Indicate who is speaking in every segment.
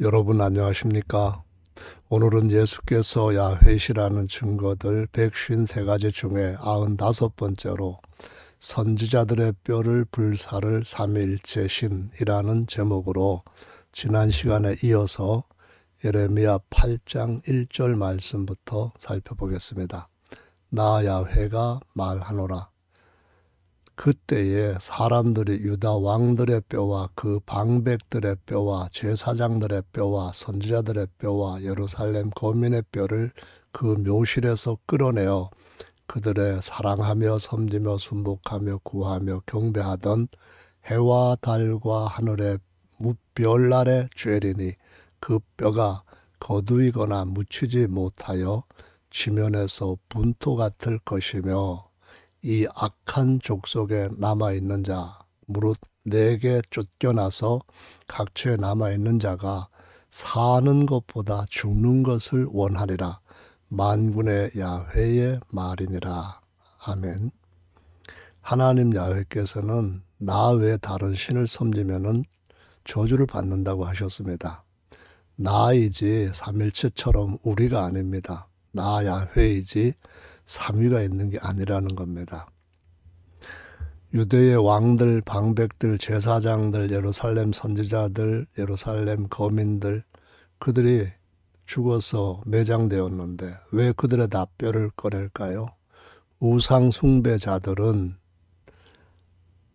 Speaker 1: 여러분 안녕하십니까? 오늘은 예수께서 야훼시라는 증거들 153가지 중에 95번째로 선지자들의 뼈를 불사를 삼위일체 신이라는 제목으로 지난 시간에 이어서 예레미야 8장 1절 말씀부터 살펴보겠습니다. 나 야훼가 말하노라. 그때에 사람들이 유다 왕들의 뼈와 그 방백들의 뼈와 제사장들의 뼈와 선지자들의 뼈와 예루살렘 거민의 뼈를 그 묘실에서 끌어내어 그들의 사랑하며 섬기며 순복하며 구하며 경배하던 해와 달과 하늘의 별날에 죄리니 그 뼈가 거두이거나 묻히지 못하여 지면에서 분토 같을 것이며 이 악한 족속에 남아있는 자 무릇 내게 쫓겨나서 각처에 남아있는 자가 사는 것보다 죽는 것을 원하리라. 만군의 야훼의 말이니라. 아멘. 하나님 야훼께서는 나 외에 다른 신을 섬기면은 저주를 받는다고 하셨습니다. 나이지 삼일체처럼 우리가 아닙니다. 나 야훼이지 삼위가 있는 게 아니라는 겁니다. 유대의 왕들, 방백들, 제사장들, 예루살렘 선지자들, 예루살렘 거민들 그들이 죽어서 매장되었는데 왜 그들의 납뼈를 꺼낼까요? 우상 숭배자들은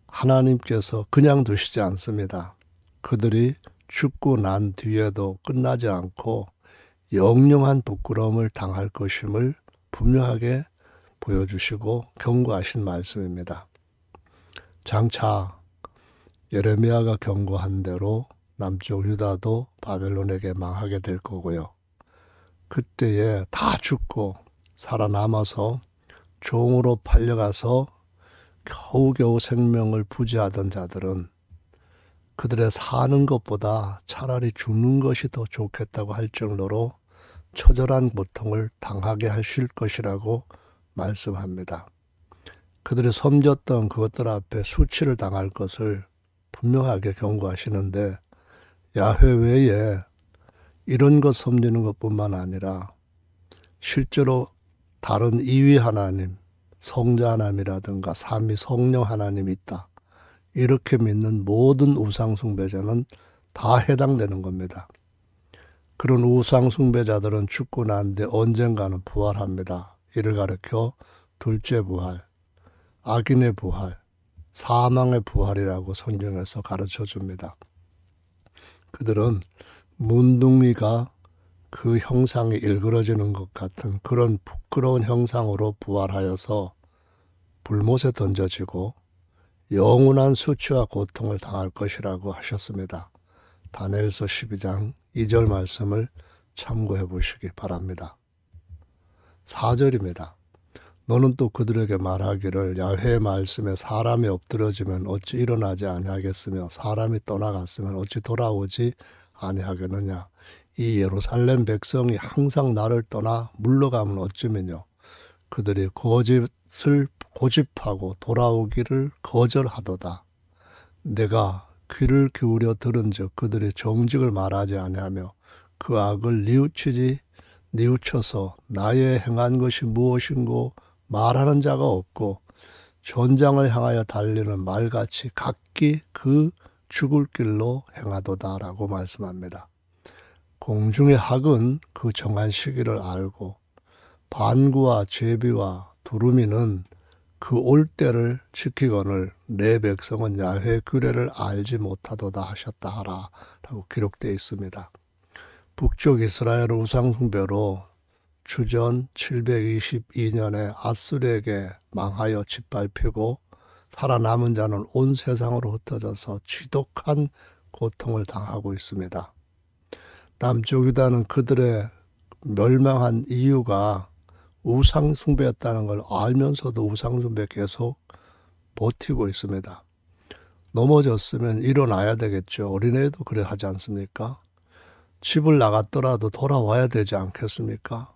Speaker 1: 하나님께서 그냥 두시지 않습니다. 그들이 죽고 난 뒤에도 끝나지 않고 영영한 부끄러움을 당할 것임을 분명하게 보여주시고 경고하신 말씀입니다. 장차 예레미야가 경고한 대로 남쪽 유다도 바벨론에게 망하게 될 거고요. 그때에 다 죽고 살아남아서 종으로 팔려가서 겨우겨우 생명을 부지하던 자들은 그들의 사는 것보다 차라리 죽는 것이 더 좋겠다고 할 정도로 처절한 고통을 당하게 하실 것이라고 말씀합니다. 그들이 섬겼던 그것들 앞에 수치를 당할 것을 분명하게 경고하시는데 야훼 외에 이런 것 섬기는 것뿐만 아니라 실제로 다른 이위 하나님, 성자 하나님이라든가 삼위 성령 하나님이 있다. 이렇게 믿는 모든 우상 숭배자는 다 해당되는 겁니다. 그런 우상 숭배자들은 죽고 난 뒤 언젠가는 부활합니다. 이를 가리켜 둘째 부활, 악인의 부활, 사망의 부활이라고 성경에서 가르쳐 줍니다. 그들은 문둥이가 그 형상이 일그러지는 것 같은 그런 부끄러운 형상으로 부활하여서 불못에 던져지고 영원한 수치와 고통을 당할 것이라고 하셨습니다. 다니엘서 12장 2절 말씀을 참고해 보시기 바랍니다. 4절입니다. 너는 또 그들에게 말하기를 야훼의 말씀에 사람이 엎드러지면 어찌 일어나지 아니하겠으며 사람이 떠나갔으면 어찌 돌아오지 아니하겠느냐. 이 예루살렘 백성이 항상 나를 떠나 물러가면 어찌면요. 그들이 거짓을 고집하고 돌아오기를 거절하도다. 내가 귀를 기울여 들은즉 그들이 정직을 말하지 아니하며 그 악을 뉘우쳐서 나의 행한 것이 무엇인고 말하는 자가 없고 전장을 향하여 달리는 말같이 각기 그 죽을 길로 행하도다라고 말씀합니다. 공중의 학은 그 정한 시기를 알고 반구와 제비와 두루미는 그 올 때를 지키거늘 내 백성은 야훼의 규례를 알지 못하도다 하셨다 하라 라고 기록되어 있습니다. 북쪽 이스라엘 우상 숭배로 주전 722년에 아수르에게 망하여 짓밟히고 살아남은 자는 온 세상으로 흩어져서 지독한 고통을 당하고 있습니다. 남쪽 유다는 그들의 멸망한 이유가 우상 숭배였다는 걸 알면서도 우상 숭배 계속 버티고 있습니다. 넘어졌으면 일어나야 되겠죠. 어린애도 그래 하지 않습니까? 집을 나갔더라도 돌아와야 되지 않겠습니까?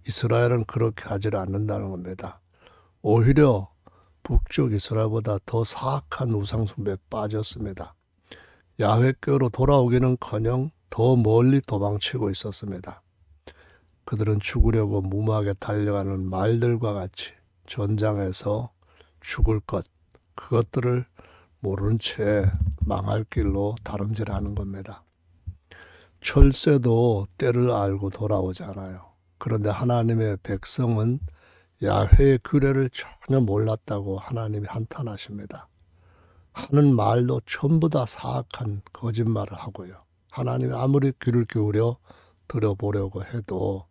Speaker 1: 이스라엘은 그렇게 하지 않는다는 겁니다. 오히려 북쪽 이스라엘보다 더 사악한 우상 숭배에 빠졌습니다. 야훼께로 돌아오기는커녕 더 멀리 도망치고 있었습니다. 그들은 죽으려고 무모하게 달려가는 말들과 같이 전장에서 죽을 것, 그것들을 모른 채 망할 길로 다름질하는 겁니다. 철새도 때를 알고 돌아오잖아요. 그런데 하나님의 백성은 야훼의 규례를 전혀 몰랐다고 하나님이 한탄하십니다. 하는 말도 전부 다 사악한 거짓말을 하고요. 하나님이 아무리 귀를 기울여 들어보려고 해도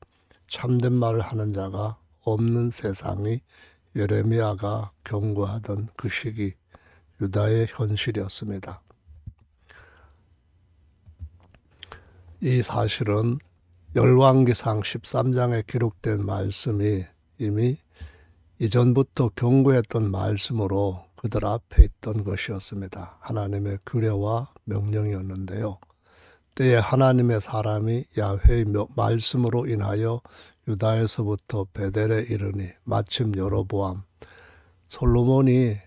Speaker 1: 참된 말을 하는 자가 없는 세상이 예레미야가 경고하던 그 시기 유다의 현실이었습니다. 이 사실은 열왕기상 13장에 기록된 말씀이 이미 이전부터 경고했던 말씀으로 그들 앞에 있던 것이었습니다. 하나님의 규례와 명령이었는데요. 때에 하나님의 사람이 야훼의 말씀으로 인하여 유다에서부터 베델에 이르니 마침 여로보암, 솔로몬이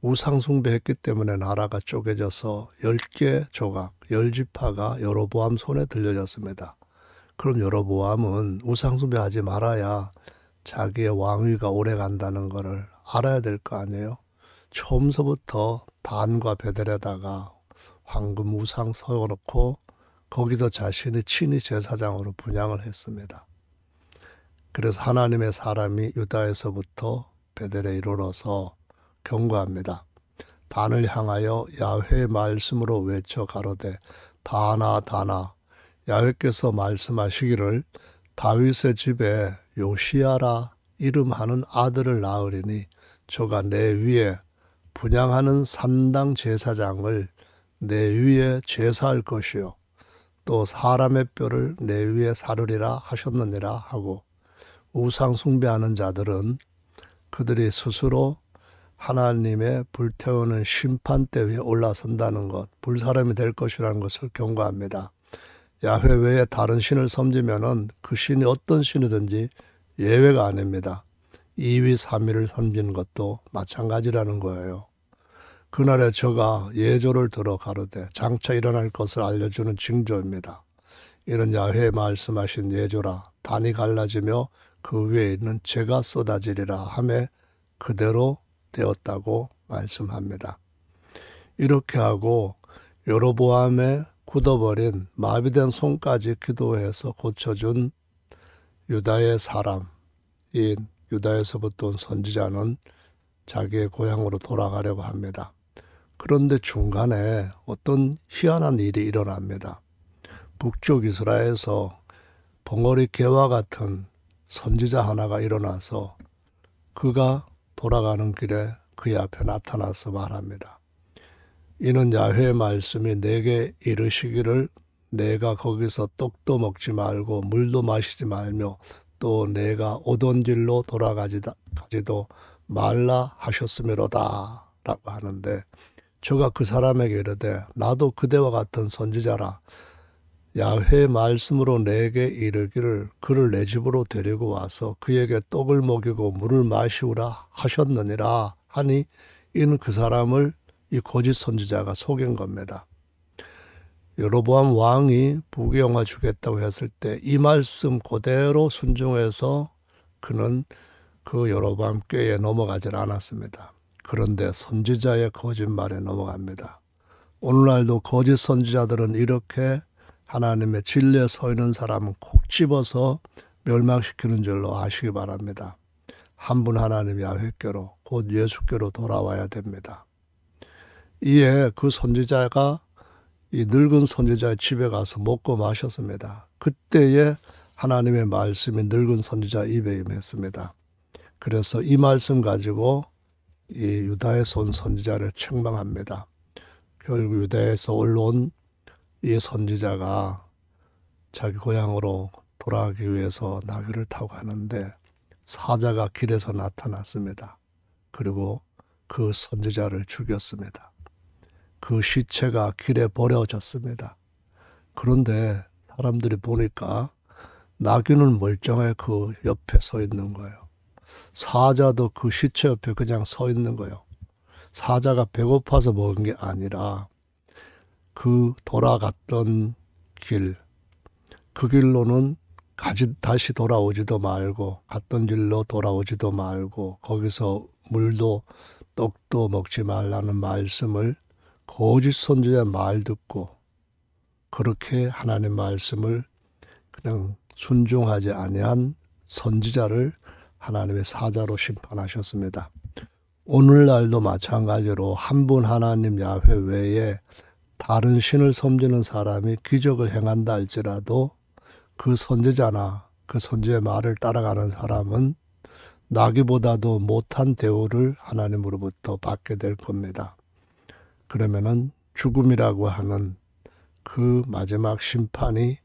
Speaker 1: 우상숭배했기 때문에 나라가 쪼개져서 10개 조각, 10지파가 여로보암 손에 들려졌습니다. 그럼 여로보암은 우상숭배하지 말아야 자기의 왕위가 오래 간다는 것을 알아야 될 거 아니에요. 처음서부터 단과 베델에다가 황금 우상 세워놓고 거기서 자신이 친히 제사장으로 분향을 했습니다. 그래서 하나님의 사람이 유다에서부터 베델에 이르러서 경고합니다. 단을 향하여 야훼의 말씀으로 외쳐 가로되 다나 다나 야훼께서 말씀하시기를 다윗의 집에 요시야라 이름하는 아들을 낳으리니 저가 내 위에 분향하는 산당 제사장을 내 위에 제사할 것이요 또 사람의 뼈를 내 위에 사르리라 하셨느니라 하고, 우상 숭배하는 자들은 그들이 스스로 하나님의 불태우는 심판대 위에 올라선다는 것, 불사람이 될 것이라는 것을 경고합니다. 야훼 외에 다른 신을 섬기면은 그 신이 어떤 신이든지 예외가 아닙니다. 2위, 3위를 섬기는 것도 마찬가지라는 거예요. 그날에 저가 예조를 들어 가로되 장차 일어날 것을 알려주는 징조입니다. 이런 야훼 말씀하신 예조라 단이 갈라지며 그 위에 있는 재가 쏟아지리라 하매 그대로 되었다고 말씀합니다. 이렇게 하고 여로보암의 굳어버린 마비된 손까지 기도해서 고쳐준 유다의 사람인 유다에서부터 온 선지자는 자기의 고향으로 돌아가려고 합니다. 그런데 중간에 어떤 희한한 일이 일어납니다. 북쪽 이스라엘에서 벙어리 개와 같은 선지자 하나가 일어나서 그가 돌아가는 길에 그의 앞에 나타나서 말합니다. 이는 야훼의 말씀이 내게 이르시기를 내가 거기서 떡도 먹지 말고 물도 마시지 말며 또 내가 오던 길로 돌아가지도 말라 하셨음이로다 라고 하는데, 저가 그 사람에게 이르되 나도 그대와 같은 선지자라 야훼의 말씀으로 내게 이르기를 그를 내 집으로 데리고 와서 그에게 떡을 먹이고 물을 마시우라 하셨느니라 하니, 이는 그 사람을 이 거짓 선지자가 속인 겁니다. 여로보암 왕이 부귀영화 주겠다고 했을 때 이 말씀 그대로 순종해서 그는 그 여로보암 꾀에 넘어가질 않았습니다. 그런데 선지자의 거짓말에 넘어갑니다. 오늘날도 거짓 선지자들은 이렇게 하나님의 진리에 서 있는 사람은 콕 집어서 멸망시키는 줄로 아시기 바랍니다. 한 분 하나님 야훼께로 곧 예수께로 돌아와야 됩니다. 이에 그 선지자가 이 늙은 선지자의 집에 가서 먹고 마셨습니다. 그때에 하나님의 말씀이 늙은 선지자 입에 임했습니다. 그래서 이 말씀 가지고 이 유다에서 온 선지자를 책망합니다. 결국 유다에서 올라온 이 선지자가 자기 고향으로 돌아가기 위해서 나귀를 타고 가는데 사자가 길에서 나타났습니다. 그리고 그 선지자를 죽였습니다. 그 시체가 길에 버려졌습니다. 그런데 사람들이 보니까 나귀는 멀쩡하게 그 옆에 서 있는 거예요. 사자도 그 시체 옆에 그냥 서 있는 거예요. 사자가 배고파서 먹은 게 아니라 그 돌아갔던 길, 그 길로는 다시 돌아오지도 말고 갔던 길로 돌아오지도 말고 거기서 물도 떡도 먹지 말라는 말씀을 거짓 선지자의 말 듣고 그렇게 하나님 말씀을 그냥 순종하지 아니한 선지자를 하나님의 사자로 심판하셨습니다. 오늘날도 마찬가지로 한 분 하나님 야훼 외에 다른 신을 섬기는 사람이 기적을 행한다 할지라도 그 선지자나 그 선지자의 말을 따라가는 사람은 나기보다도 못한 대우를 하나님으로부터 받게 될 겁니다. 그러면은 죽음이라고 하는 그 마지막 심판이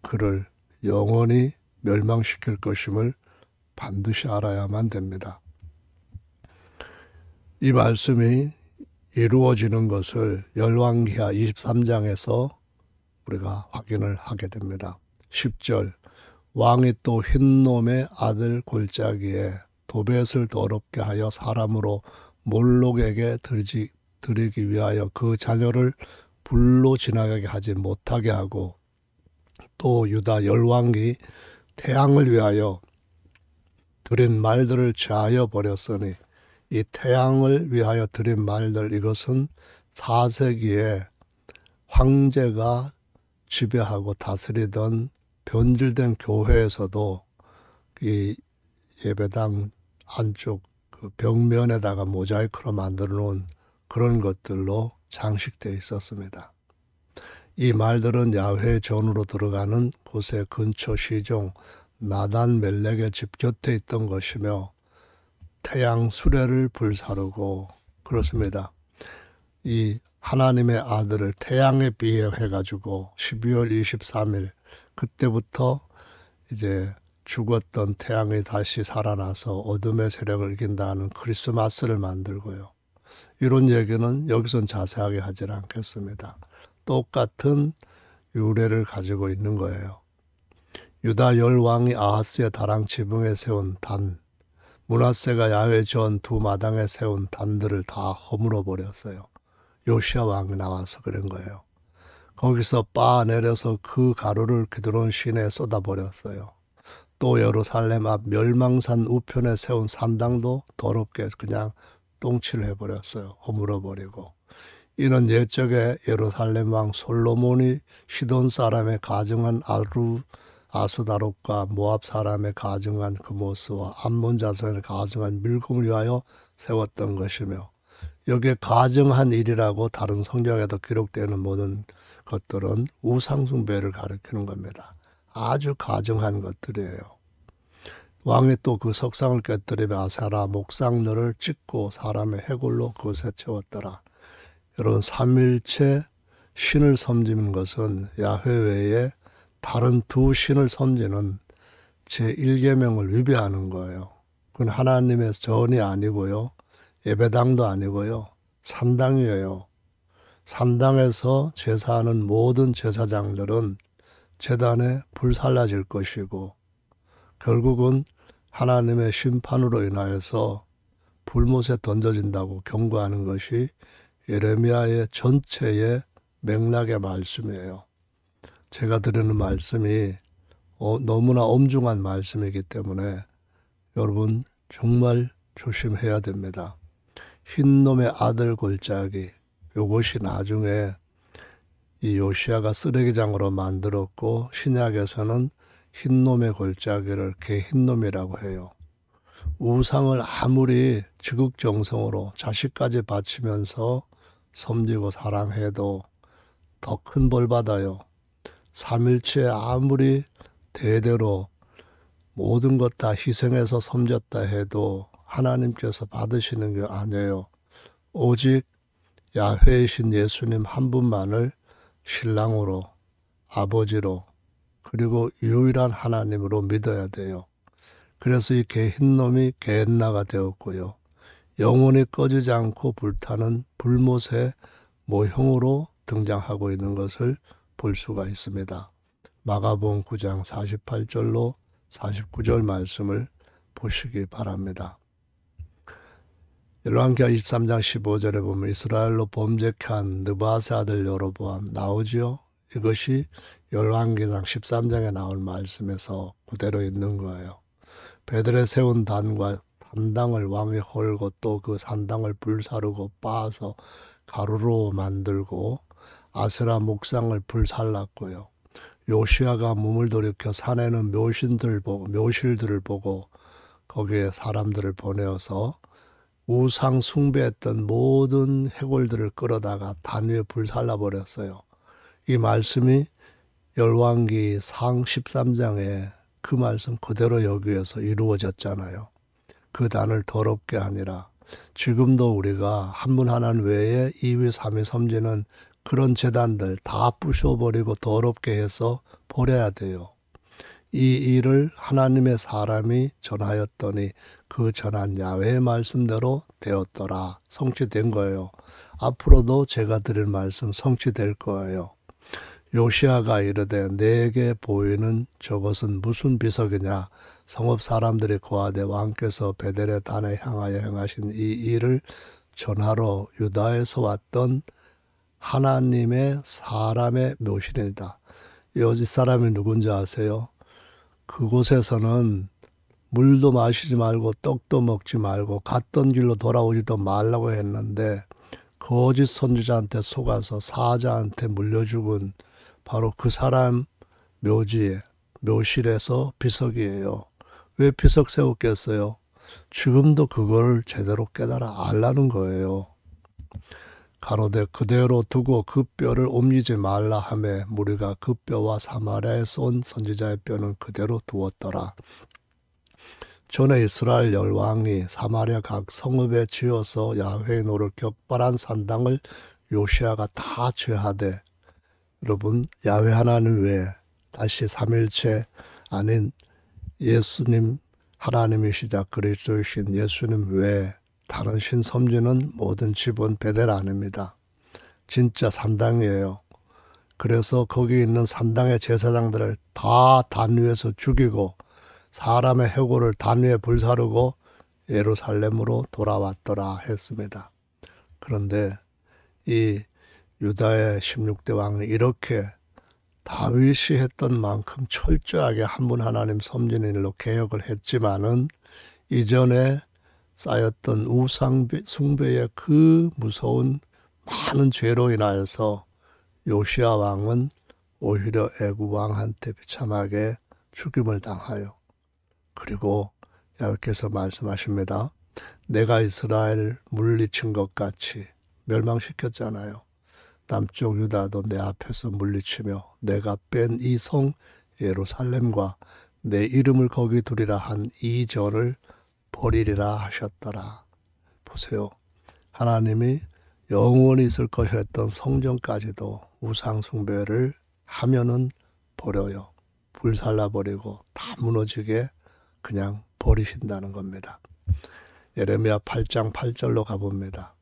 Speaker 1: 그를 영원히 멸망시킬 것임을 반드시 알아야만 됩니다. 이 말씀이 이루어지는 것을 열왕기하 23장에서 우리가 확인을 하게 됩니다. 10절 왕이 또 흰놈의 아들 골짜기에 도벳을 더럽게 하여 사람으로 몰록에게 드리기 위하여 그 자녀를 불로 지나가게 하지 못하게 하고 또 유다 열왕이 태양을 위하여 드린 말들을 제하여 버렸으니 이 태양을 위하여 드린 말들 이것은 4세기에 황제가 지배하고 다스리던 변질된 교회에서도 이 예배당 안쪽 그 벽면에다가 모자이크로 만들어 놓은 그런 것들로 장식되어 있었습니다. 이 말들은 야훼 전으로 들어가는 곳의 근처 시종 나단 멜렉의 집 곁에 있던 것이며 태양 수레를 불사르고 그렇습니다. 이 하나님의 아들을 태양에 비유해 가지고 12월 23일 그때부터 이제 죽었던 태양이 다시 살아나서 어둠의 세력을 이긴다는 크리스마스를 만들고요. 이런 얘기는 여기선 자세하게 하질 않겠습니다. 똑같은 유래를 가지고 있는 거예요. 유다 열왕이 아하스의 다랑 지붕에 세운 단, 므낫세가 야훼 전 두 마당에 세운 단들을 다 허물어 버렸어요. 요시야 왕이 나와서 그런 거예요. 거기서 빻아 내려서 그 가루를 기드론 시내에 쏟아버렸어요. 또 예루살렘 앞 멸망산 우편에 세운 산당도 더럽게 그냥 똥칠을 해버렸어요. 허물어버리고. 이는 옛적에 예루살렘 왕 솔로몬이 시돈 사람의 가증한 아스다롯과 모압 사람의 가증한 그모스와 암몬 자손의 가증한 밀금을 위하여 세웠던 것이며 여기에 가증한 일이라고 다른 성경에도 기록되는 모든 것들은 우상숭배를 가리키는 겁니다. 아주 가증한 것들이에요. 왕이 또 그 석상을 깨뜨리며 아세라 목상들을 찍고 사람의 해골로 그것에 채웠더라. 여러분 삼일체 신을 섬기는 것은 야훼 외에 다른 두 신을 섬기는 제1계명을 위배하는 거예요. 그건 하나님의 전이 아니고요. 예배당도 아니고요. 산당이에요. 산당에서 제사하는 모든 제사장들은 제단에 불살라질 것이고 결국은 하나님의 심판으로 인하여서 불못에 던져진다고 경고하는 것이 예레미야의 전체의 맥락의 말씀이에요. 제가 드리는 말씀이 너무나 엄중한 말씀이기 때문에 여러분 정말 조심해야 됩니다. 흰놈의 아들 골짜기 이것이 나중에 이 요시야가 쓰레기장으로 만들었고 신약에서는 흰놈의 골짜기를 개흰놈이라고 해요. 우상을 아무리 지극정성으로 자식까지 바치면서 섬기고 사랑해도 더 큰 벌 받아요. 삼일체에 아무리 대대로 모든 것 다 희생해서 섬겼다 해도 하나님께서 받으시는 게 아니에요. 오직 야훼이신 예수님 한 분만을 신랑으로 아버지로 그리고 유일한 하나님으로 믿어야 돼요. 그래서 이 개흰놈이 개엔나가 되었고요. 영원히 꺼지지 않고 불타는 불못의 모형으로 등장하고 있는 것을 볼 수가 있습니다. 마가복음 9장 48절로 49절 말씀을 보시기 바랍니다. 열왕기하 23장 15절에 보면 이스라엘로 범죄케 한 느바세 아들 여로보암 나오지요. 이것이 열왕기상 13장에 나온 말씀에서 그대로 있는 거예요. 베들에 세운 단당을 왕이 헐고 또 그 산당을 불사르고 빻아서 가루로 만들고 아세라 목상을 불살랐고요. 요시아가 몸을 돌이켜 산에는 묘실들을 보고 거기에 사람들을 보내어서 우상 숭배했던 모든 해골들을 끌어다가 단 위에 불살라 버렸어요. 이 말씀이 열왕기 상 13장에 그 말씀 그대로 여기에서 이루어졌잖아요. 그 단을 더럽게 하니라. 지금도 우리가 한 분 하나님 외에 2위 3위 섬기는 그런 제단들 다 부셔버리고 더럽게 해서 버려야 돼요. 이 일을 하나님의 사람이 전하였더니 그 전한 야훼의 말씀대로 되었더라. 성취된 거예요. 앞으로도 제가 드릴 말씀 성취될 거예요. 요시아가 이르되 내게 보이는 저것은 무슨 비석이냐. 성읍 사람들이 고하되 왕께서 베델의 단에 향하여 행하신 이 일을 전하러 유다에서 왔던 하나님의 사람의 묘실이다. 이 사람이 누군지 아세요? 그곳에서는 물도 마시지 말고 떡도 먹지 말고 갔던 길로 돌아오지도 말라고 했는데 거짓 선지자한테 속아서 사자한테 물려 죽은 바로 그 사람 묘실에서 비석이에요. 왜 비석 세웠겠어요? 지금도 그걸 제대로 깨달아 알라는 거예요. 가로되 그대로 두고 그 뼈를 옮기지 말라 하매 무리가 그 뼈와 사마리아에서 온 선지자의 뼈는 그대로 두었더라. 전에 이스라엘 열왕이 사마리아 각 성읍에 지어서 야훼의 노를 격발한 산당을 요시아가 다 죄하되, 여러분 야훼 하나님 외에 다시 삼일체 아닌 예수님 하나님이시자 그리스도이신 예수님 외에 다른 신 섬기는 모든 집은 베델 아닙니다. 진짜 산당이에요. 그래서 거기 있는 산당의 제사장들을 다 단 위에서 죽이고 사람의 해골을 단 위에 불사르고 예루살렘으로 돌아왔더라 했습니다. 그런데 이 유다의 16대 왕이 이렇게 다윗이 했던 만큼 철저하게 한 분 하나님 섬기는 일로 개혁을 했지만은 이전에 쌓였던 우상 숭배의 그 무서운 많은 죄로 인하여서 요시아 왕은 오히려 애굽 왕한테 비참하게 죽임을 당하여, 그리고 야훼께서 말씀하십니다. 내가 이스라엘 물리친 것 같이 멸망시켰잖아요. 남쪽 유다도 내 앞에서 물리치며 내가 뺀 이 성 예루살렘과 내 이름을 거기 두리라 한 이 전을 버리리라 하셨더라. 보세요. 하나님이 영원히 있을 것이라 했던 성전까지도 우상 숭배를 하면은 버려요. 불살라버리고 다 무너지게 그냥 버리신다는 겁니다. 예레미야 8장 8절로 가봅니다.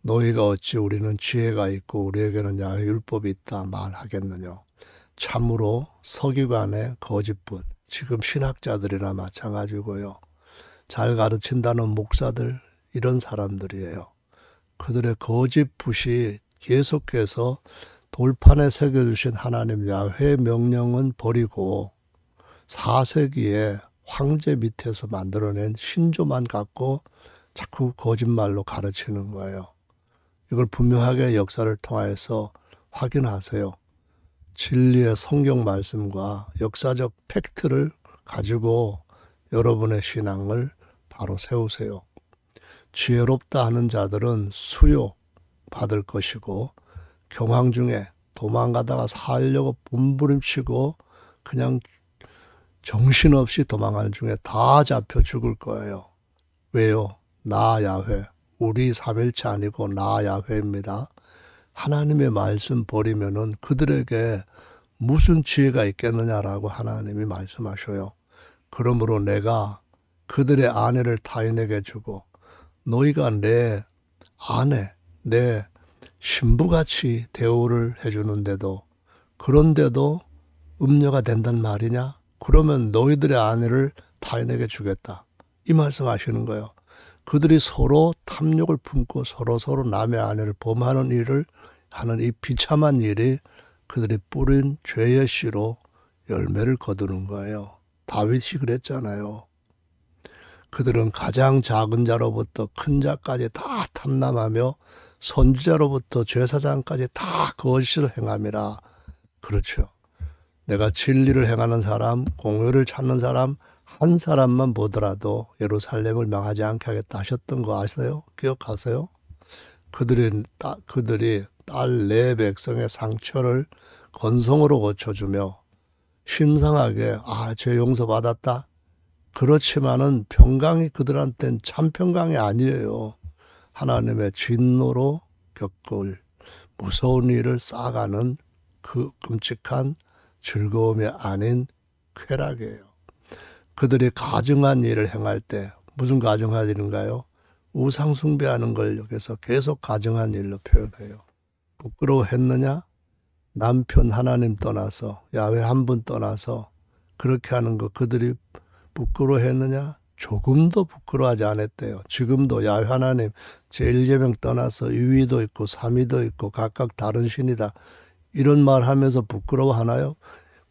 Speaker 1: 너희가 어찌 우리는 지혜가 있고 우리에게는 야훼 율법이 있다 말하겠느냐. 참으로 서기관의 거짓붓, 지금 신학자들이나 마찬가지고요. 잘 가르친다는 목사들, 이런 사람들이에요. 그들의 거짓붓이 계속해서 돌판에 새겨주신 하나님 야훼의 명령은 버리고 4세기에 황제 밑에서 만들어낸 신조만 갖고 자꾸 거짓말로 가르치는 거예요. 이걸 분명하게 역사를 통하여서 확인하세요. 진리의 성경 말씀과 역사적 팩트를 가지고 여러분의 신앙을 바로 세우세요. 지혜롭다 하는 자들은 수욕 받을 것이고 경황 중에 도망가다가 살려고 몸부림치고 그냥 정신없이 도망가는 중에 다 잡혀 죽을 거예요. 왜요? 나 야훼, 우리 삼일체 아니고 나 야훼입니다. 하나님의 말씀 버리면은 그들에게 무슨 지혜가 있겠느냐라고 하나님이 말씀하셔요. 그러므로 내가 그들의 아내를 타인에게 주고 너희가 내 아내, 내 신부같이 대우를 해주는데도, 그런데도 음녀가 된단 말이냐? 그러면 너희들의 아내를 타인에게 주겠다. 이 말씀 하시는 거예요. 그들이 서로 탐욕을 품고 서로 남의 아내를 범하는 일을 하는 이 비참한 일이 그들이 뿌린 죄의 씨로 열매를 거두는 거예요. 다윗이 그랬잖아요. 그들은 가장 작은 자로부터 큰 자까지 다 탐남하며 선지자로부터 제사장까지 다 거짓을 행함이라. 그렇죠. 내가 진리를 행하는 사람, 공의를 찾는 사람 한 사람만 보더라도 예루살렘을 망하지 않게 하겠다 하셨던 거 아세요? 기억하세요? 그들이 딸 네 백성의 상처를 건성으로 고쳐주며 심상하게 죄 용서받았다. 그렇지만은 평강이 그들한테는 참 평강이 아니에요. 하나님의 진노로 겪을 무서운 일을 쌓아가는 그 끔찍한 즐거움이 아닌 쾌락이에요. 그들이 가증한 일을 행할 때 무슨 가증한 일인가요? 우상 숭배하는 걸 여기서 계속 가증한 일로 표현해요. 부끄러워했느냐? 남편 하나님 떠나서 야훼 한 분 떠나서 그렇게 하는 거 그들이 부끄러워했느냐? 조금도 부끄러워하지 않았대요. 지금도 야훼 하나님 제1계명 떠나서 2위도 있고 3위도 있고 각각 다른 신이다. 이런 말 하면서 부끄러워하나요?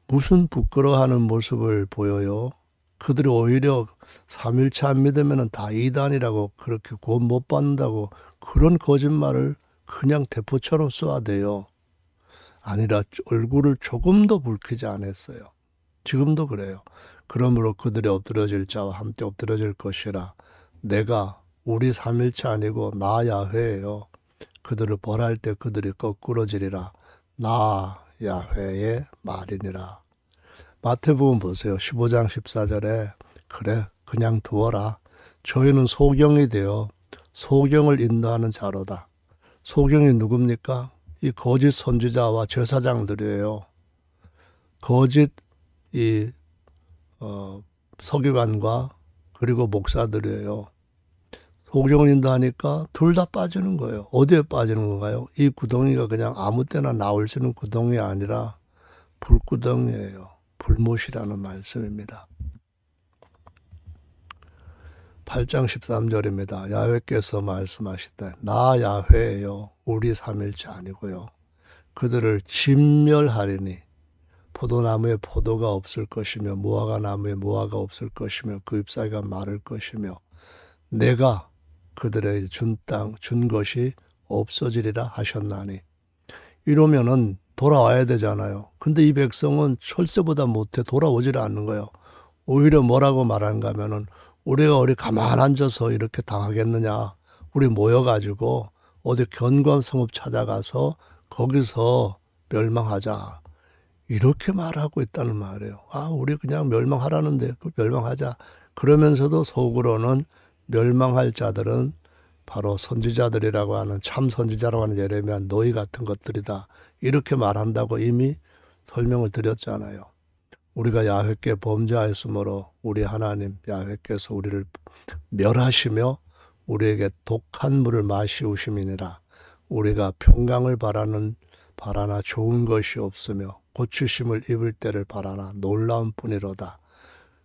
Speaker 1: 무슨 부끄러워하는 모습을 보여요? 그들이 오히려 3일차 안 믿으면 다 이단이라고 그렇게 구원 못 받는다고 그런 거짓말을 그냥 대포처럼 쏘아대요. 아니라 얼굴을 조금도 붉히지 않았어요. 지금도 그래요. 그러므로 그들이 엎드려질 자와 함께 엎드려질 것이라. 내가 우리 3일차 아니고 나 야훼예요. 그들을 벌할 때 그들이 거꾸러지리라. 나 야훼의 말이니라. 마태복음 보세요. 15장 14절에 그래 그냥 두어라. 저희는 소경이 되어 소경을 인도하는 자로다. 소경이 누굽니까? 이 거짓 선지자와 제사장들이에요. 거짓 서기관과 그리고 목사들이에요. 소경을 인도하니까 둘 다 빠지는 거예요. 어디에 빠지는 건가요? 이 구덩이가 그냥 아무 때나 나올 수 있는 구덩이 아니라 불구덩이에요. 불못이라는 말씀입니다. 8장 13절입니다. 야훼께서 말씀하시되 나 야훼예요. 우리 3일째 아니고요. 그들을 진멸하리니 포도나무에 포도가 없을 것이며 무화과 나무에 무화과 없을 것이며 그 잎사귀가 마를 것이며 내가 그들에게 준 것이 없어지리라 하셨나니. 이러면은 돌아와야 되잖아요. 근데 이 백성은 철새보다 못해 돌아오질 않는 거예요. 오히려 뭐라고 말하는가 하면은 우리가 가만 앉아서 이렇게 당하겠느냐. 우리 모여가지고 어디 견고한 성읍 찾아가서 거기서 멸망하자. 이렇게 말하고 있다는 말이에요. 우리 그냥 멸망하라는데 멸망하자. 그러면서도 속으로는 멸망할 자들은 바로 선지자들이라고 하는 참 선지자라고 하는 예레미야 너희 같은 것들이다. 이렇게 말한다고 이미 설명을 드렸잖아요. 우리가 야훼께 범죄하였으므로 우리 하나님 야훼께서 우리를 멸하시며 우리에게 독한 물을 마시우심이니라. 우리가 평강을 바라나 좋은 것이 없으며 고치심을 입을 때를 바라나 놀라운 뿐이로다.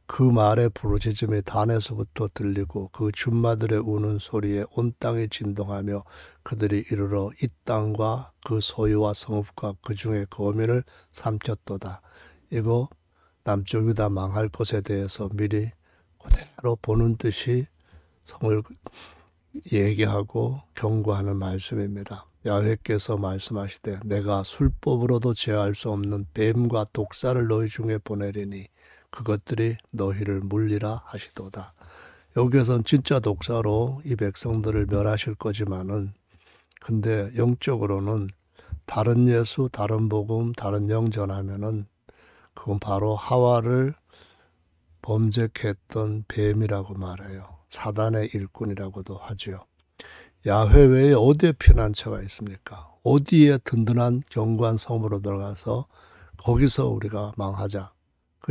Speaker 1: 그 말의 부르짖음이 단에서부터 들리고 그 줌마들의 우는 소리에 온 땅이 진동하며 그들이 이르러 이 땅과 그 소유와 성읍과 그 중에 거민을 삼켰도다. 이거 남쪽 유다 망할 것에 대해서 미리 그대로 보는 듯이 성을 얘기하고 경고하는 말씀입니다. 야훼께서 말씀하시되 내가 술법으로도 제어할 수 없는 뱀과 독사를 너희 중에 보내리니 그것들이 너희를 물리라 하시도다. 여기에선 진짜 독사로 이 백성들을 멸하실 거지만은 근데 영적으로는 다른 예수, 다른 복음, 다른 영 전하면은 그건 바로 하와를 범죄케 했던 뱀이라고 말해요. 사단의 일꾼이라고도 하죠. 야훼 외에 어디에 피난처가 있습니까? 어디에 든든한 견고한 성으로 들어가서 거기서 우리가 망하자.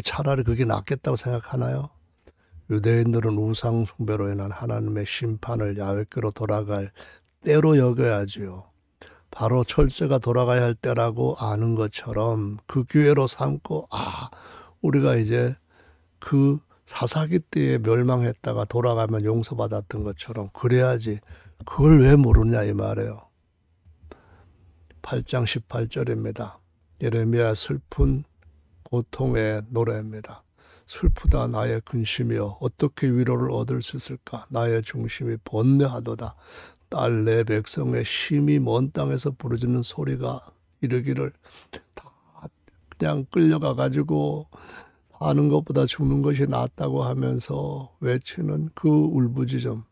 Speaker 1: 차라리 그게 낫겠다고 생각하나요? 유대인들은 우상 숭배로 인한 하나님의 심판을 야훼께로 돌아갈 때로 여겨야지요. 바로 철새가 돌아가야 할 때라고 아는 것처럼 그 기회로 삼고 우리가 이제 그 사사기 때에 멸망했다가 돌아가면 용서받았던 것처럼 그래야지. 그걸 왜 모르냐 이 말이에요. 8장 18절입니다. 예레미야 슬픈 고통의 노래입니다. 슬프다 나의 근심이여 어떻게 위로를 얻을 수 있을까? 나의 중심이 번뇌하도다. 딸 내 백성의 심히 먼 땅에서 부르짖는 소리가 이르기를 다 그냥 끌려가 가지고 사는 것보다 죽는 것이 낫다고 하면서 외치는 그 울부짖음.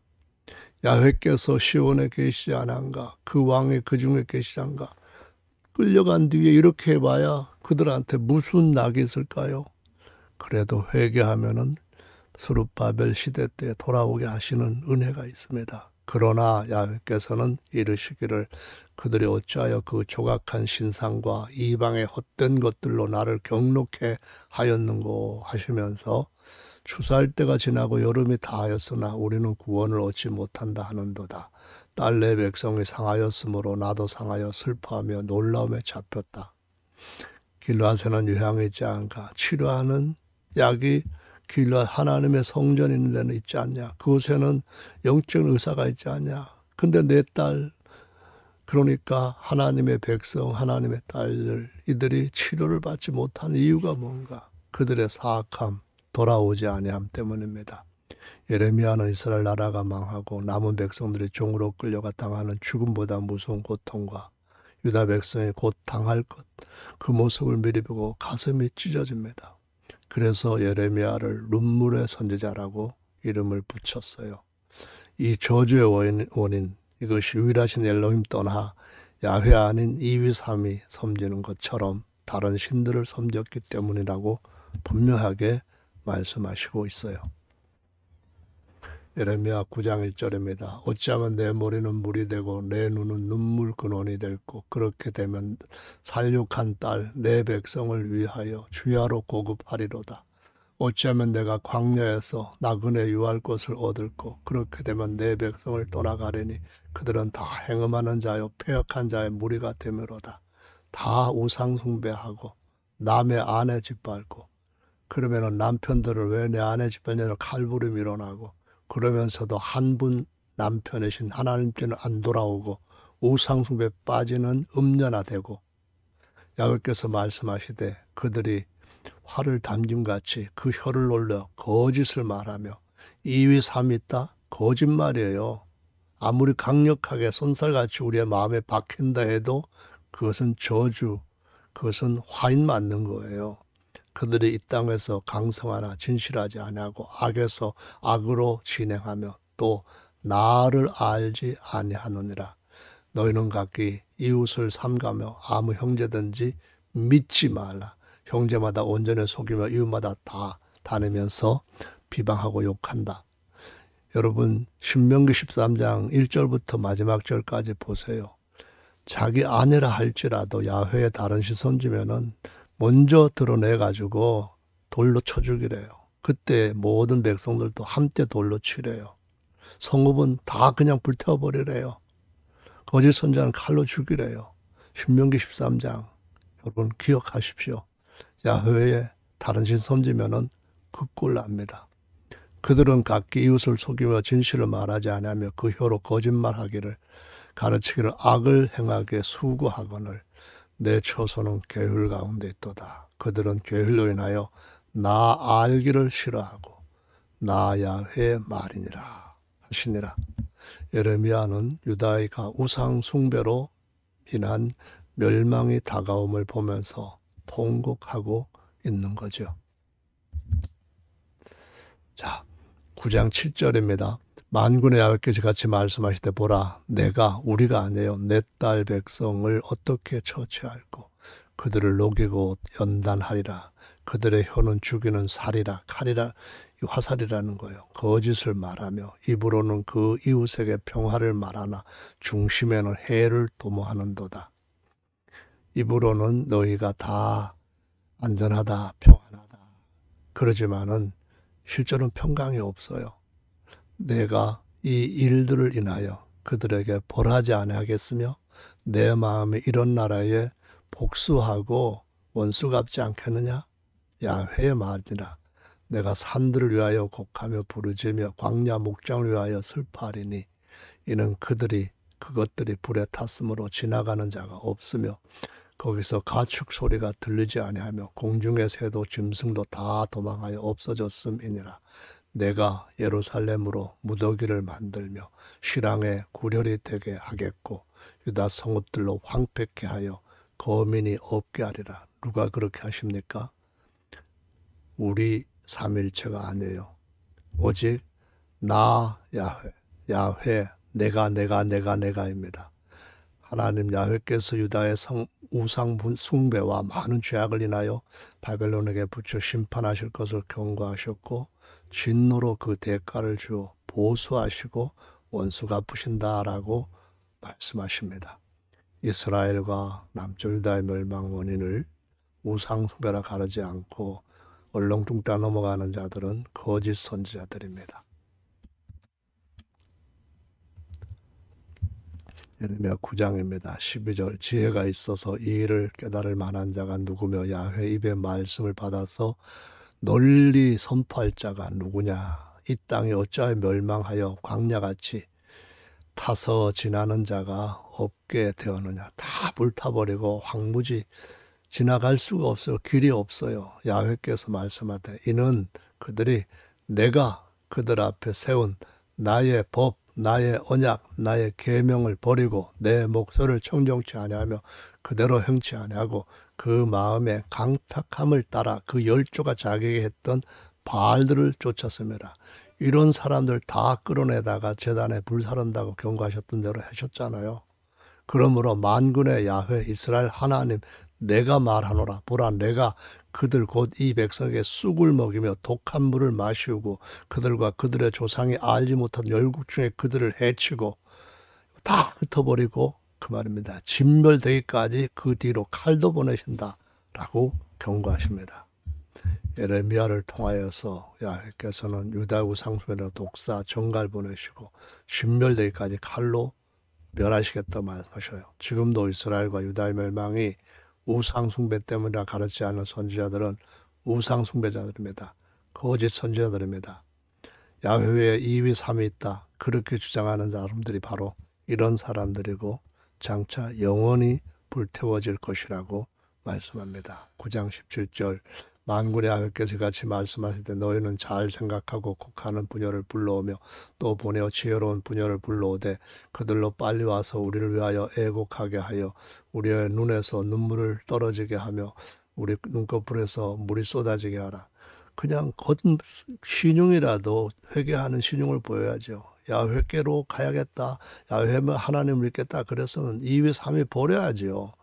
Speaker 1: 야훼께서 시온에 계시지 않은가? 그 왕이 그 중에 계시지 않은가? 끌려간 뒤에 이렇게 해봐야 그들한테 무슨 낙이 있을까요? 그래도 회개하면은 스룹바벨 시대 때 돌아오게 하시는 은혜가 있습니다. 그러나 야훼께서는 이르시기를 그들이 어찌하여 그 조각한 신상과 이방의 헛된 것들로 나를 경록해 하였는고 하시면서 추수할 때가 지나고 여름이 다하였으나 우리는 구원을 얻지 못한다 하는도다. 딸 내 백성이 상하였으므로 나도 상하여 슬퍼하며 놀라움에 잡혔다. 길앗에는 요향이 있지 않은가? 치료하는 약이 길앗 하나님의 성전이 있는 데는 있지 않냐? 그곳에는 영적 의사가 있지 않냐? 근데 내 딸, 그러니까 하나님의 백성, 하나님의 딸들, 이들이 치료를 받지 못하는 이유가 뭔가? 그들의 사악함, 돌아오지 아니함 때문입니다. 예레미야는 이스라엘 나라가 망하고 남은 백성들이 종으로 끌려가 당하는 죽음보다 무서운 고통과 유다 백성이 곧 당할 것, 그 모습을 미리 보고 가슴이 찢어집니다. 그래서 예레미야를 눈물의 선지자라고 이름을 붙였어요. 이 저주의 원인, 이것이 유일하신 엘로힘 떠나 야훼 아닌 이위 삼위 섬기는 것처럼 다른 신들을 섬겼기 때문이라고 분명하게 말씀하시고 있어요. 예레미야 9장 1절입니다. 어찌하면 내 머리는 물이 되고 내 눈은 눈물 근원이 될고 그렇게 되면 살육한 딸 내 백성을 위하여 주야로 고급하리로다. 어찌하면 내가 광야에서 나그네 유할 것을 얻을고 그렇게 되면 내 백성을 떠나가려니 그들은 다 행음하는 자요 패역한 자의 무리가 되므로다. 다 우상 숭배하고 남의 아내 짓밟고 그러면은 남편들을 왜 내 아내 짓밟냐고 칼부림 일어나고 그러면서도 한 분 남편이신 하나님께는 안 돌아오고 우상 숭배에 빠지는 음녀나되고 야훼께서 말씀하시되 그들이 활을 담김같이 그 혀를 놀려 거짓을 말하며 이위 삼위 있다? 거짓말이에요. 아무리 강력하게 손살같이 우리의 마음에 박힌다 해도 그것은 저주, 그것은 화인 맞는 거예요. 그들이 이 땅에서 강성하나 진실하지 아니하고 악에서 악으로 진행하며 또 나를 알지 아니하느니라. 너희는 각기 이웃을 삼가며 아무 형제든지 믿지 말라. 형제마다 온전히 속이며 이웃마다 다 다니면서 비방하고 욕한다. 여러분 신명기 13장 1절부터 마지막 절까지 보세요. 자기 아내라 할지라도 야훼의 다른 시 손지면은 먼저 드러내가지고 돌로 쳐 죽이래요. 그때 모든 백성들도 함께 돌로 치래요. 성읍은 다 그냥 불태워버리래요. 거짓 선자는 칼로 죽이래요. 신명기 13장 여러분 기억하십시오. 야훼의 다른 신 섬지면은 그 꼴 납니다. 그들은 각기 이웃을 속이며 진실을 말하지 아니하며 그 혀로 거짓말하기를 가르치기를 악을 행하게 수고하거늘 내 처소는 게으르 가운데 있도다. 그들은 게을로 인하여 나 알기를 싫어하고 나 야훼의 말이니라 하시니라. 예레미야는 유다가 우상 숭배로 인한 멸망이 다가옴을 보면서 통곡하고 있는 거죠. 자, 9장 7절입니다. 만군의 야훼께서 같이 말씀하시되 보라 내가 우리가 아니에요. 내 딸 백성을 어떻게 처치할꼬 그들을 녹이고 연단하리라. 그들의 혀는 죽이는 살이라 칼이라 화살이라는 거예요. 거짓을 말하며 입으로는 그 이웃에게 평화를 말하나 중심에는 해를 도모하는도다. 입으로는 너희가 다 안전하다 평안하다 그러지만은 실제로는 평강이 없어요. 내가 이 일들을 인하여 그들에게 벌하지 아니하겠으며 내 마음이 이런 나라에 복수하고 원수 갚지 않겠느냐? 야훼의 말이라. 내가 산들을 위하여 곡하며 부르짖으며 광야 목장을 위하여 슬퍼하리니 이는 그것들이 불에 탔으므로 지나가는 자가 없으며 거기서 가축 소리가 들리지 아니하며 공중의 새도 짐승도 다 도망하여 없어졌음이니라. 내가 예루살렘으로 무더기를 만들며 실황에 구렬이 되게 하겠고 유다 성읍들로 황폐케 하여 거민이 없게 하리라. 누가 그렇게 하십니까? 우리 삼일체가 아니에요. 오직 나 야훼, 야훼 내가입니다. 하나님 야훼께서 유다의 우상 숭배와 많은 죄악을 인하여 바벨론에게 붙여 심판하실 것을 경고하셨고 진노로 그 대가를 주어 보수하시고 원수 갚으신다라고 말씀하십니다. 이스라엘과 남쪽 유다의 멸망 원인을 우상 숭배라 가르지 않고 얼렁뚱땅 넘어가는 자들은 거짓 선지자들입니다. 예레미야 9장입니다. 12절 지혜가 있어서 이 일을 깨달을 만한 자가 누구며 야훼 입의 말씀을 받아서 널리 선포할 자가 누구냐. 이 땅이 어찌하여 멸망하여 광야같이 타서 지나는 자가 없게 되었느냐. 다 불타버리고 황무지 지나갈 수가 없어요. 길이 없어요. 야훼께서 말씀하되 이는 그들이 내가 그들 앞에 세운 나의 법 나의 언약, 나의 계명을 버리고 내 목소리를 청종치 아니하며 그대로 행치 아니하고 그 마음의 강팍함을 따라 그 열조가 자기에게 했던 바알들을 쫓았습니다. 이런 사람들 다 끌어내다가 제단에 불사른다고 경고하셨던 대로 하셨잖아요. 그러므로 만군의 야훼 이스라엘 하나님 내가 말하노라. 보라 내가 그들 곧 이 백성에게 쑥을 먹이며 독한 물을 마시우고 그들과 그들의 조상이 알지 못한 열국 중에 그들을 해치고 다 흩어버리고 그 말입니다. 진멸되기까지 그 뒤로 칼도 보내신다라고 경고하십니다. 예레미야를 통하여서 야훼께서는 유다 우상숭배나 독사 정갈 보내시고 진멸되기까지 칼로 멸하시겠다고 말씀하셔요. 지금도 이스라엘과 유다의 멸망이 우상숭배 때문이라 가르치 않은 선지자들은 우상숭배자들입니다. 거짓 선지자들입니다. 야훼에 2위 3위 있다. 그렇게 주장하는 사람들이 바로 이런 사람들이고 장차 영원히 불태워질 것이라고 말씀합니다. 9장 17절 만군의 야훼께서 같이 말씀하실 때 너희는 잘 생각하고 곡하는 부녀를 불러오며 또 보내어 지혜로운 부녀를 불러오되 그들로 빨리 와서 우리를 위하여 애곡하게 하여 우리의 눈에서 눈물을 떨어지게 하며 우리 눈꺼풀에서 물이 쏟아지게 하라. 그냥 겉은 신용이라도 회개하는 신용을 보여야죠. 야훼께로 가야겠다. 야훼면 하나님을 믿겠다. 그래서는 2위 3위 버려야죠.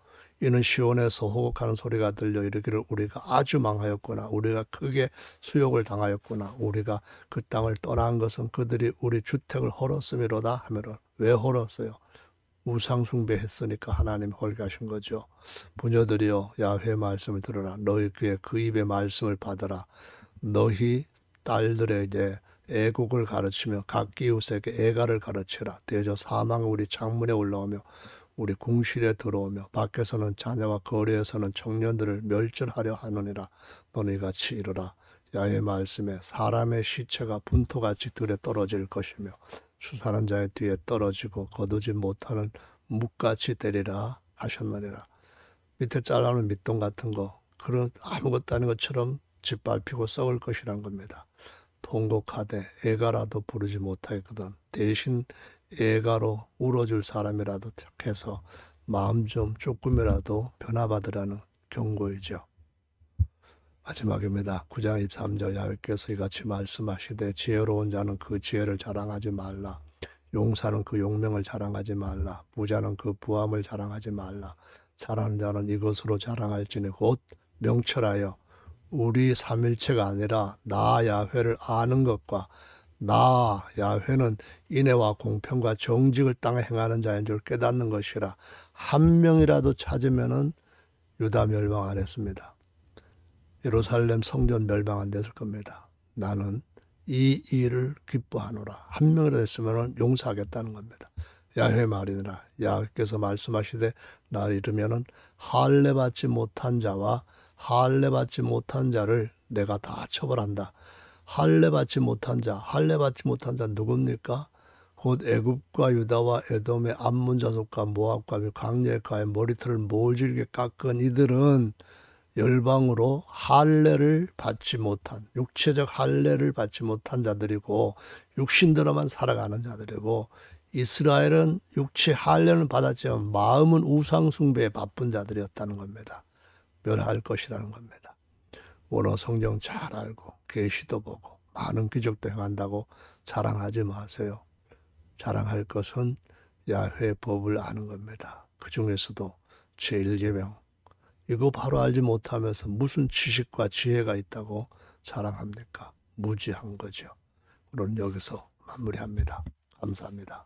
Speaker 1: 이는 시온에서 호곡하는 소리가 들려 이르기를 우리가 아주 망하였구나. 우리가 크게 수욕을 당하였구나. 우리가 그 땅을 떠난 것은 그들이 우리 주택을 헐었음이로다 하면은 왜 헐었어요? 우상 숭배했으니까 하나님 헐게 하신 거죠. 부녀들이여 야훼의 말씀을 들으라. 너희 귀에 그 입의 말씀을 받으라. 너희 딸들에게 애국을 가르치며 각 이웃에게 애가를 가르치라. 대저 사망 우리 창문에 올라오며 우리 궁실에 들어오며 밖에서는 자녀와 거리에서는 청년들을 멸절하려 하느니라. 너희 같이 이르라. 야훼의 말씀에 사람의 시체가 분토같이 들에 떨어질 것이며 수사하는 자의 뒤에 떨어지고 거두지 못하는 묵같이 되리라 하셨느니라. 밑에 잘라놓은 밑동 같은 거 그런 아무것도 아닌 것처럼 짓밟히고 썩을 것이란 겁니다. 통곡하되 애가라도 부르지 못하겠거든. 대신 애가로 울어줄 사람이라도 택해서 마음 좀 조금이라도 변화받으라는 경고이죠. 마지막입니다. 9장 23절 야훼께서 이같이 말씀하시되 지혜로운 자는 그 지혜를 자랑하지 말라. 용사는 그 용명을 자랑하지 말라. 부자는 그 부함을 자랑하지 말라. 잘하는 자는 이것으로 자랑할지니 곧 명철하여 우리 삼일체가 아니라 나 야훼를 아는 것과 나 야훼는 인애와 공평과 정직을 땅에 행하는 자인 줄 깨닫는 것이라. 한 명이라도 찾으면은 유다 멸망 안 했습니다. 예루살렘 성전 멸망 안 됐을 겁니다. 나는 이 일을 기뻐하노라. 한 명이라도 했으면 용서하겠다는 겁니다. 야훼 말이니라. 야훼께서 말씀하시되 날 이르면은 할례 받지 못한 자와 할례 받지 못한 자를 내가 다 처벌한다. 할례 받지 못한 자 누굽니까? 곧 애굽과 유다와 에돔의 암몬 자손과 모압과 광야에 가해 머리털을 모질게 깎은 이들은 열방으로 할례를 받지 못한, 육체적 할례를 받지 못한 자들이고 육신대로만 살아가는 자들이고, 이스라엘은 육체 할례는 받았지만 마음은 우상 숭배에 바쁜 자들이었다는 겁니다. 멸할 것이라는 겁니다. 원어 성경 잘 알고 계시도 보고 많은 기적도 행한다고 자랑하지 마세요. 자랑할 것은 야훼의 법을 아는 겁니다. 그 중에서도 제1계명, 이거 바로 알지 못하면서 무슨 지식과 지혜가 있다고 자랑합니까? 무지한 거죠. 오늘 여기서 마무리합니다. 감사합니다.